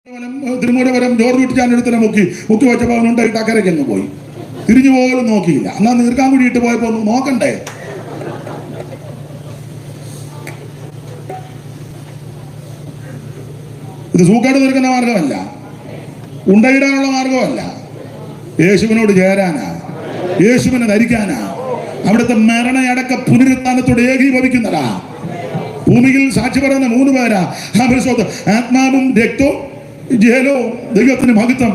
Thirumoolapuram George കുട്ടിച്ചാനെടുത്തിനെ മുക്കി വെച്ചപ്പോൾ അവനുണ്ടായിട്ട് അക്കരയ്ക്ക് അങ്ങ് പോയി. തിരിഞ്ഞു പോലും നോക്കിയില്ല. എന്നാൽ നീർക്കാൻകുടി ഇട്ട് പോയപ്പോ ഒന്ന് നോക്കണ്ടേ? ഇത് സൂക്കേട് തീർക്കുന്ന മാർഗമല്ല, ഉണ്ടയിടാനുള്ള മാർഗമല്ല. യേശുവിനോട് ചേരാനാ, യേശുവിനെ ധരിക്കാനാ, അവിടുത്തെ മരണയടക്ക പുനരുത്ഥാനത്തോട് ഏകീഭവിക്കുന്നതാ. ഭൂമിയിൽ സാക്ഷി പറയുന്ന 3 പേരാ, ആത്മാവും രക്തവും ജലവും ദൈവത്തിന് മഹത്വം.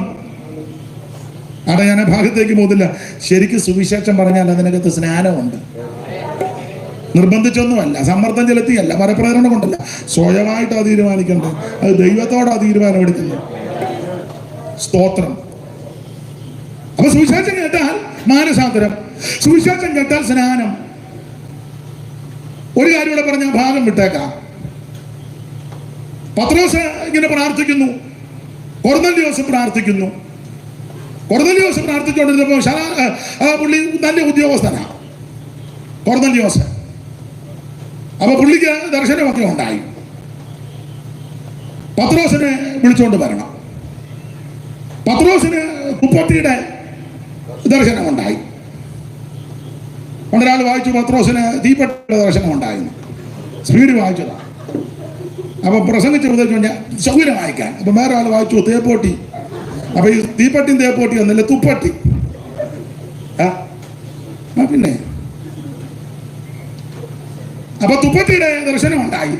അവിടെ ഞാൻ ഭാഗത്തേക്ക് പോകുന്നില്ല. ശരിക്കും സുവിശേഷം പറഞ്ഞാൽ അതിനകത്ത് സ്നാനമുണ്ട്. നിർബന്ധിച്ചൊന്നുമല്ല, സമ്മർദ്ദം ചെലുത്തിയല്ല, പരപ്രേരണ കൊണ്ടല്ല, സ്വയമായിട്ടാ തീരുമാനിക്കേണ്ടത്. അത് ദൈവത്തോടാ തീരുമാനമെടുക്കുന്നത്. സ്തോത്രം. അപ്പൊ സുവിശേഷം കേട്ടാൽ മാനസാന്തരം, സുവിശേഷം കേട്ടാൽ സ്നാനം. ഒരു കാര്യം ഇവിടെ പറഞ്ഞ ഭാഗം വിട്ടേക്കാം. പത്രോസ് ഇങ്ങനെ പ്രാർത്ഥിക്കുന്നു, കൊർന്നല്യോസ് പ്രാർത്ഥിക്കുന്നു. കൊർന്നല്യോസ് പ്രാർത്ഥിച്ചുകൊണ്ടിരുന്നപ്പോൾ പുള്ളി നല്ല ഉദ്യോഗസ്ഥനാ കൊർന്നല്യോസ്. അപ്പൊ പുള്ളിക്ക് ദർശനമൊക്കെ ഉണ്ടായി. പത്രോസിനെ വിളിച്ചുകൊണ്ട് വരണം. പത്രോസിന് കുപ്പട്ടിയുടെ ദർശനമുണ്ടായി. ഒരാൾ വായിച്ചു, പത്രോസിന് തീപ്പെട്ടിയുടെ ദർശനം ഉണ്ടായിരുന്നു. സ്പീഡ് വായിച്ചതാ. അപ്പൊ പ്രസംഗിച്ച് പ്രത്യേകിച്ച് കഴിഞ്ഞാൽ സൗകര്യം വായിക്കാൻ. അപ്പൊ വേറെ ആൾ വായിച്ചു തേപ്പോട്ടി. അപ്പൊ ഈ തീപ്പട്ടിയും തേപ്പോട്ടി ഒന്നല്ല, തുപ്പട്ടി. പിന്നെ അപ്പൊ തുപ്പട്ടിയുടെ ദർശനം ഉണ്ടായി.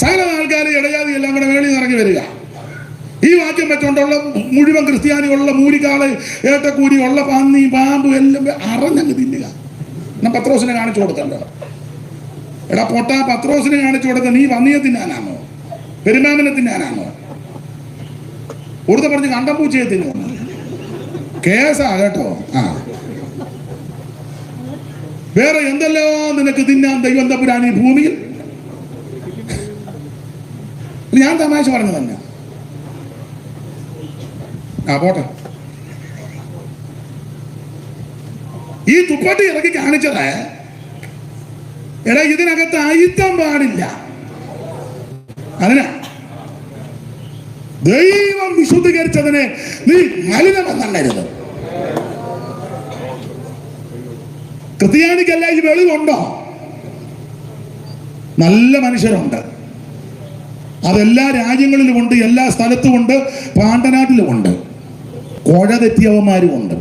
സകല ആൾക്കാർ ഇടജാതി എല്ലാം കൂടെ വേളി ഇറങ്ങി വരിക. ഈ വാക്യം വെച്ചുകൊണ്ടുള്ള മുഴുവൻ ക്രിസ്ത്യാനികളുള്ള മൂരിക്കാള്, ഏട്ടക്കൂരി ഉള്ള പന്നി, പാമ്പ് എല്ലാം അറിഞ്ഞങ്ങ് തിന്നുക. എന്നാ പത്രോസിനെ കാണിച്ചു കൊടുത്തല്ലോ. എടാ പൊട്ട, പത്രോസിനെ കാണിച്ചു കൊടുത്ത നീ പന്നിയെ തിന്നാനാണോ, പെരുമാമനെ തിന്നാനാണോ? ഒരുത്ത പറഞ്ഞ് കണ്ടമ്പൂച്ചയെ തിന്നു. കേസാ കേട്ടോ. വേറെ എന്തല്ലോ നിനക്ക് തിന്നാൻ ദൈവം തമ്പുരാൻ ഈ ഭൂമിയിൽ. ഞാൻ തമാശ പറഞ്ഞു തന്നെ. പോട്ടെ. ഈ തുപ്പട്ടി ഇറക്കി കാണിച്ചത്, എടാ ഇതിനകത്ത് അയിത്തം പാടില്ല. അതിനാ ദൈവം വിശുദ്ധീകരിച്ചതിനെ നീ മലിനമെന്നരുത്. ക്രിസ്ത്യാനിക്കല്ല ഈ വെളിവുണ്ടോ? നല്ല മനുഷ്യരുണ്ട്, അതെല്ലാ രാജ്യങ്ങളിലും ഉണ്ട്, എല്ലാ സ്ഥലത്തും ഉണ്ട്, പാണ്ഡനാട്ടിലും ഉണ്ട്. കോഴ തെറ്റിയവന്മാരും ഉണ്ട്.